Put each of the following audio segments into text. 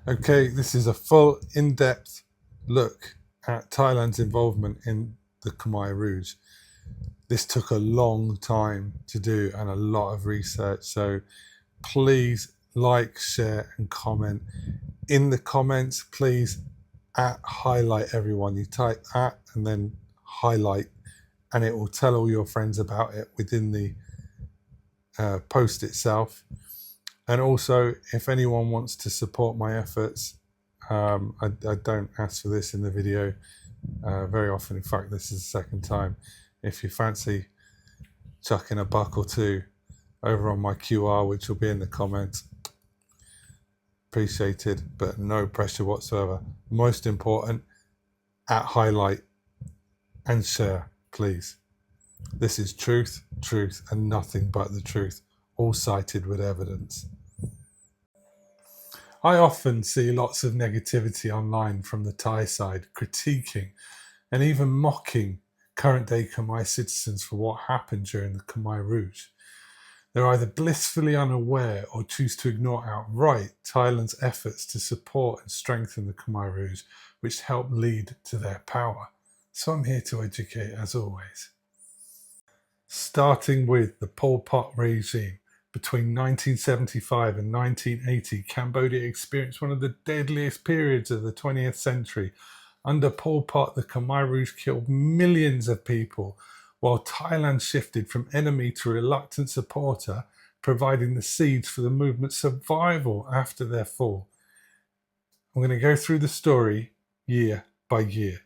Okay, this is a full in-depth look at Thailand's involvement in the Khmer Rouge. This took a long time to do and a lot of research, so please like, share and comment. In the comments, please highlight everyone. You type at and then highlight, and it will tell all your friends about it within the post itself. And also, if anyone wants to support my efforts, I don't ask for this in the video very often. In fact, this is the second time. If you fancy chucking a buck or two over on my QR, which will be in the comments, appreciated, but no pressure whatsoever. Most important, highlight and share, please. This is truth, and nothing but the truth, all cited with evidence. I often see lots of negativity online from the Thai side, critiquing and even mocking current-day Khmer citizens for what happened during the Khmer Rouge. They're either blissfully unaware or choose to ignore outright Thailand's efforts to support and strengthen the Khmer Rouge, which helped lead to their power. So I'm here to educate, as always. Starting with the Pol Pot regime. Between 1975 and 1980, Cambodia experienced one of the deadliest periods of the 20th century. Under Pol Pot, the Khmer Rouge killed millions of people, while Thailand shifted from enemy to reluctant supporter, providing the seeds for the movement's survival after their fall. I'm going to go through the story year by year.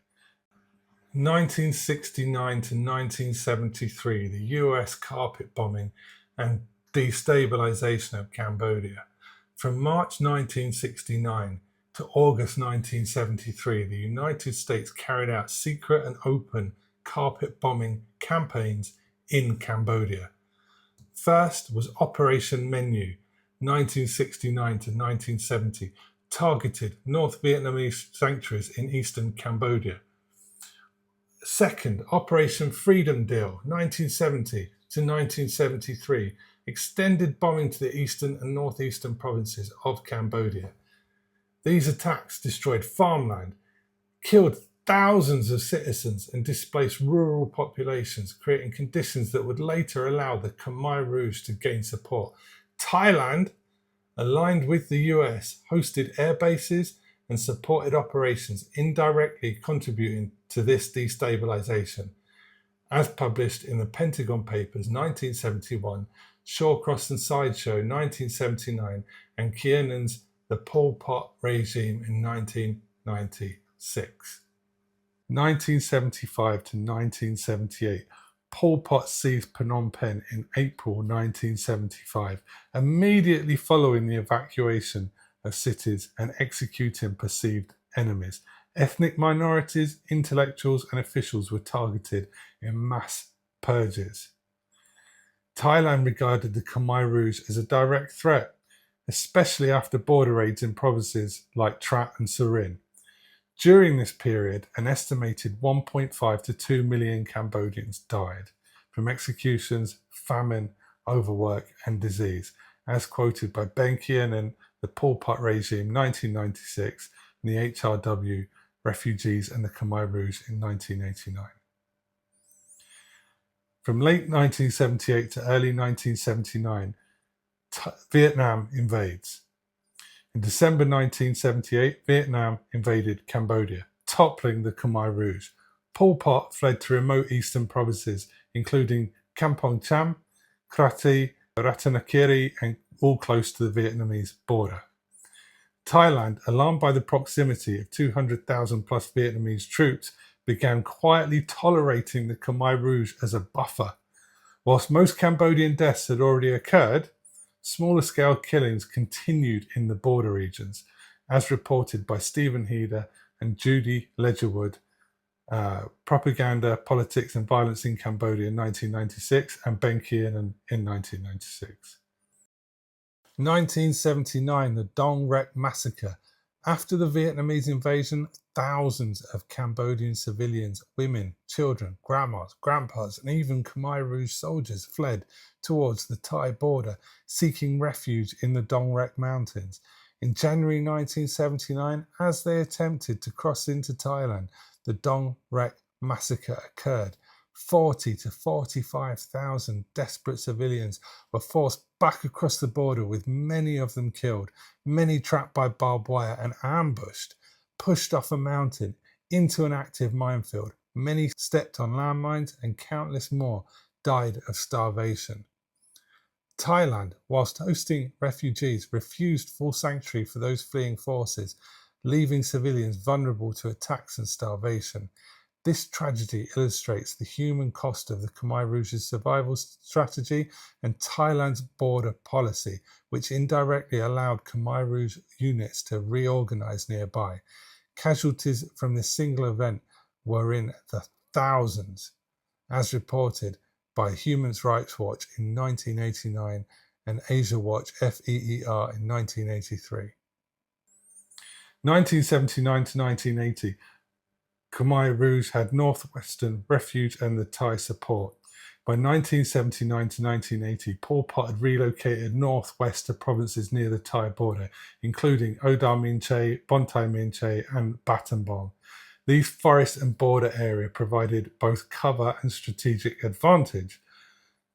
1969 to 1973, the US carpet bombing and destabilization of Cambodia. From March 1969 to August 1973, the United States carried out secret and open carpet bombing campaigns in Cambodia. First was Operation Menu, 1969 to 1970, targeted North Vietnamese sanctuaries in eastern Cambodia. Second, Operation Freedom Deal, 1970 to 1973, extended bombing to the eastern and northeastern provinces of Cambodia. These attacks destroyed farmland, killed thousands of citizens and displaced rural populations, creating conditions that would later allow the Khmer Rouge to gain support. Thailand, aligned with the US, hosted air bases and supported operations, indirectly contributing to this destabilization. As published in the Pentagon Papers 1971, Shawcross and Sideshow 1979, and Kiernan's The Pol Pot Regime in 1996. 1975 to 1978. Pol Pot seized Phnom Penh in April 1975, immediately following the evacuation of cities and executing perceived enemies. Ethnic minorities, intellectuals and officials were targeted in mass purges. Thailand regarded the Khmer Rouge as a direct threat, especially after border raids in provinces like Trat and Surin. During this period, an estimated 1.5 to 2 million Cambodians died from executions, famine, overwork and disease, as quoted by Ben Kiernan, The Pol Pot Regime, 1996, and the HRW, Refugees and the Khmer Rouge in 1989. From late 1978 to early 1979, Vietnam invades. In December 1978, Vietnam invaded Cambodia, toppling the Khmer Rouge. Pol Pot fled to remote eastern provinces, including Kampong Cham, Kratie, Ratanakiri, and all close to the Vietnamese border. Thailand, alarmed by the proximity of 200,000 plus Vietnamese troops, began quietly tolerating the Khmer Rouge as a buffer. Whilst most Cambodian deaths had already occurred, smaller scale killings continued in the border regions, as reported by Stephen Heder and Judy Ledgerwood, Propaganda, Politics and Violence in Cambodia in 1996, and Ben Kiernan in 1996. 1979, the Dong Rec massacre. After the Vietnamese invasion, thousands of Cambodian civilians, women, children, grandmas, grandpas, and even Khmer Rouge soldiers fled towards the Thai border, seeking refuge in the Dong Rec Mountains. In January 1979, as they attempted to cross into Thailand, the Dong Rek massacre occurred. 40 to 45,000 desperate civilians were forced back across the border, with many of them killed, many trapped by barbed wire and ambushed, pushed off a mountain into an active minefield. Many stepped on landmines, and countless more died of starvation. Thailand, whilst hosting refugees, refused full sanctuary for those fleeing forces, leaving civilians vulnerable to attacks and starvation. This tragedy illustrates the human cost of the Khmer Rouge's survival strategy and Thailand's border policy, which indirectly allowed Khmer Rouge units to reorganize nearby. Casualties from this single event were in the thousands, as reported by Human Rights Watch in 1989 and Asia Watch FEER in 1983. 1979 to 1980, Khmer Rouge had Northwestern refuge and the Thai support. By 1979 to 1980, Pol Pot had relocated northwest to provinces near the Thai border, including Oda Minche, Bontai Minche, and Battambang. These forest and border area provided both cover and strategic advantage.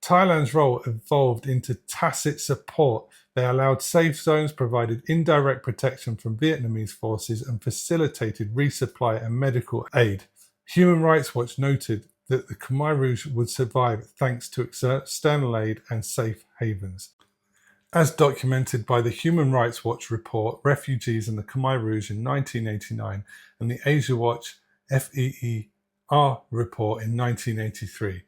Thailand's role evolved into tacit support. They allowed safe zones, provided indirect protection from Vietnamese forces, and facilitated resupply and medical aid. Human Rights Watch noted that the Khmer Rouge would survive thanks to external aid and safe havens. As documented by the Human Rights Watch report, Refugees in the Khmer Rouge in 1989 and the Asia Watch FEER report in 1983.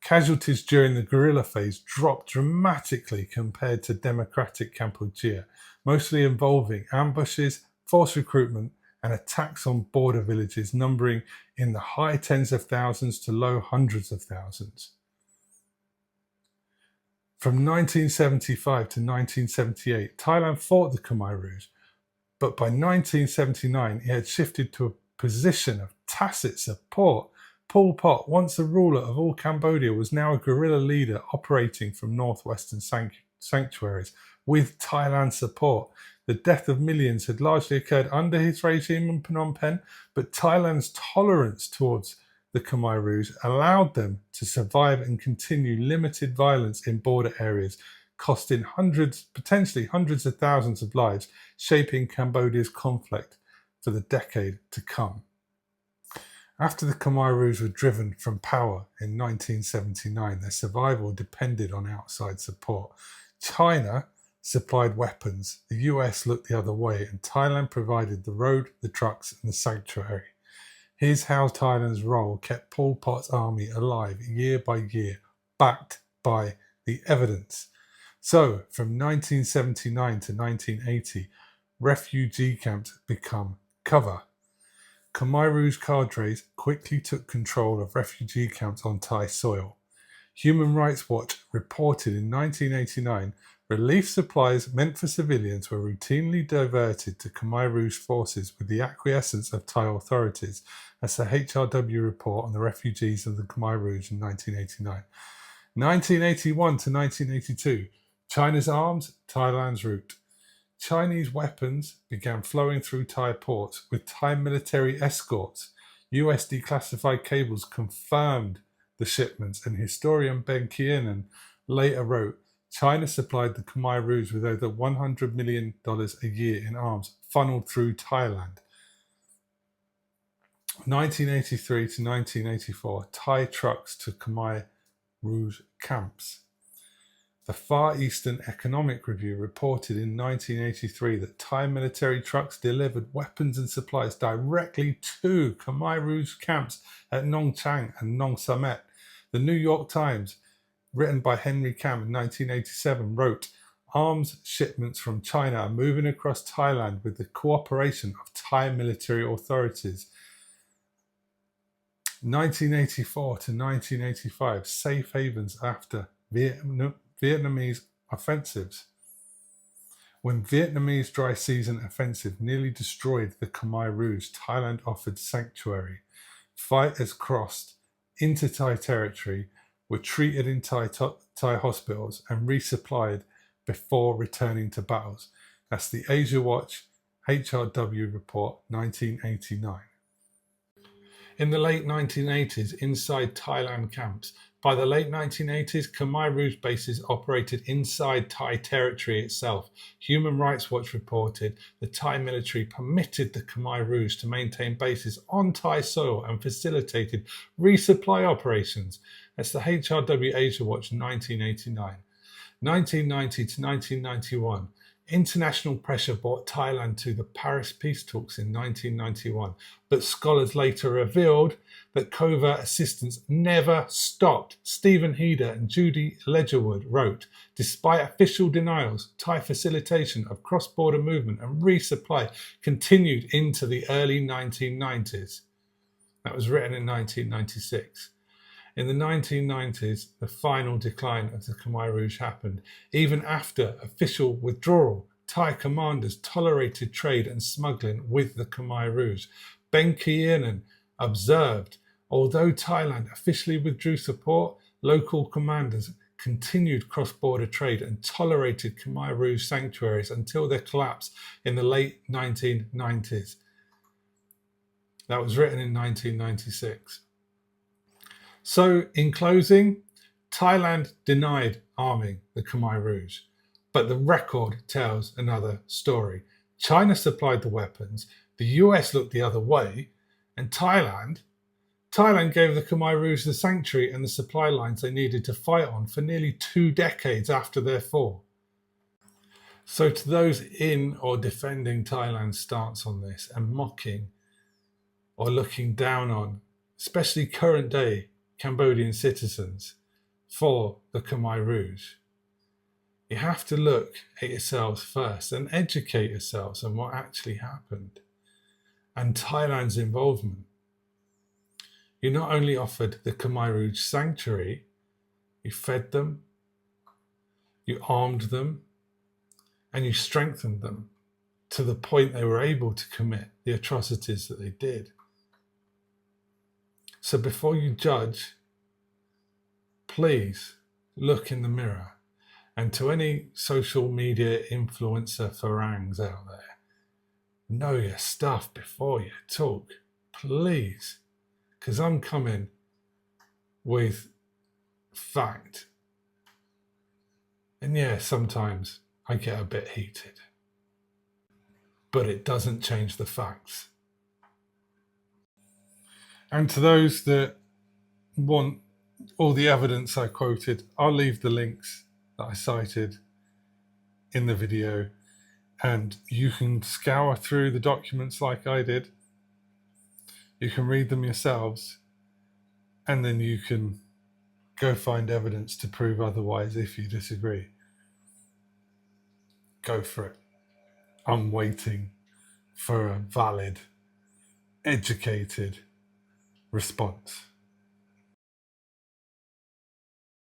Casualties during the guerrilla phase dropped dramatically compared to democratic Cambodia, mostly involving ambushes, forced recruitment, and attacks on border villages numbering in the high tens of thousands to low hundreds of thousands. From 1975 to 1978, Thailand fought the Khmer Rouge, but by 1979 it had shifted to a position of tacit support. Pol Pot, once the ruler of all Cambodia, was now a guerrilla leader operating from northwestern sanctuaries with Thailand's support. The death of millions had largely occurred under his regime in Phnom Penh, but Thailand's tolerance towards the Khmer Rouge allowed them to survive and continue limited violence in border areas, costing hundreds, potentially hundreds of thousands of lives, shaping Cambodia's conflict for the decade to come. After the Khmer Rouge were driven from power in 1979, their survival depended on outside support. China supplied weapons, the US looked the other way, and Thailand provided the road, the trucks, and the sanctuary. Here's how Thailand's role kept Pol Pot's army alive year by year, backed by the evidence. So, from 1979 to 1980, refugee camps become cover. Khmer Rouge cadres quickly took control of refugee camps on Thai soil. Human Rights Watch reported in 1989 relief supplies meant for civilians were routinely diverted to Khmer Rouge forces with the acquiescence of Thai authorities, as the HRW report on the refugees of the Khmer Rouge in 1989. 1981 to 1982, China's arms, Thailand's route. Chinese weapons began flowing through Thai ports with Thai military escorts. US declassified cables confirmed the shipments, and historian Ben Kiernan later wrote, China supplied the Khmer Rouge with over $100 million a year in arms funneled through Thailand. 1983 to 1984, Thai trucks to Khmer Rouge camps. The Far Eastern Economic Review reported in 1983 that Thai military trucks delivered weapons and supplies directly to Khmer Rouge camps at Nong Chang and Nong Samet. The New York Times, written by Henry Kam in 1987, wrote, arms shipments from China are moving across Thailand with the cooperation of Thai military authorities. 1984 to 1985, safe havens after Vietnamese offensives. When Vietnamese dry season offensive nearly destroyed the Khmer Rouge, Thailand offered sanctuary. Fighters crossed into Thai territory, were treated in Thai hospitals and resupplied before returning to battles. That's the Asia Watch HRW report 1989. In the late 1980s, inside Thailand camps. By the late 1980s, Khmer Rouge bases operated inside Thai territory itself. Human Rights Watch reported the Thai military permitted the Khmer Rouge to maintain bases on Thai soil and facilitated resupply operations. That's the HRW Asia Watch 1989. 1990 to 1991. International pressure brought Thailand to the Paris peace talks in 1991, but scholars later revealed that covert assistance never stopped. Stephen Heder and Judy Ledgerwood wrote, despite official denials, Thai facilitation of cross-border movement and resupply continued into the early 1990s. That was written in 1996. In the 1990s, the final decline of the Khmer Rouge happened. Even after official withdrawal, Thai commanders tolerated trade and smuggling with the Khmer Rouge. Ben Kiernan observed, although Thailand officially withdrew support, local commanders continued cross-border trade and tolerated Khmer Rouge sanctuaries until their collapse in the late 1990s. That was written in 1996. So, in closing, Thailand denied arming the Khmer Rouge, but the record tells another story. China supplied the weapons, the US looked the other way, and Thailand gave the Khmer Rouge the sanctuary and the supply lines they needed to fight on for nearly 2 decades after their fall. So to those in or defending Thailand's stance on this and mocking or looking down on, especially current day Cambodian citizens for the Khmer Rouge, you have to look at yourselves first and educate yourselves on what actually happened and Thailand's involvement. You not only offered the Khmer Rouge sanctuary, you fed them, you armed them, and you strengthened them to the point they were able to commit the atrocities that they did. So before you judge, please look in the mirror. And to any social media influencer farangs out there, know your stuff before you talk, please. Because I'm coming with fact. And yeah, sometimes I get a bit heated. But it doesn't change the facts. And to those that want all the evidence I quoted, I'll leave the links that I cited in the video, and you can scour through the documents like I did. You can read them yourselves, and then you can go find evidence to prove otherwise if you disagree. Go for it. I'm waiting for a valid, educated response.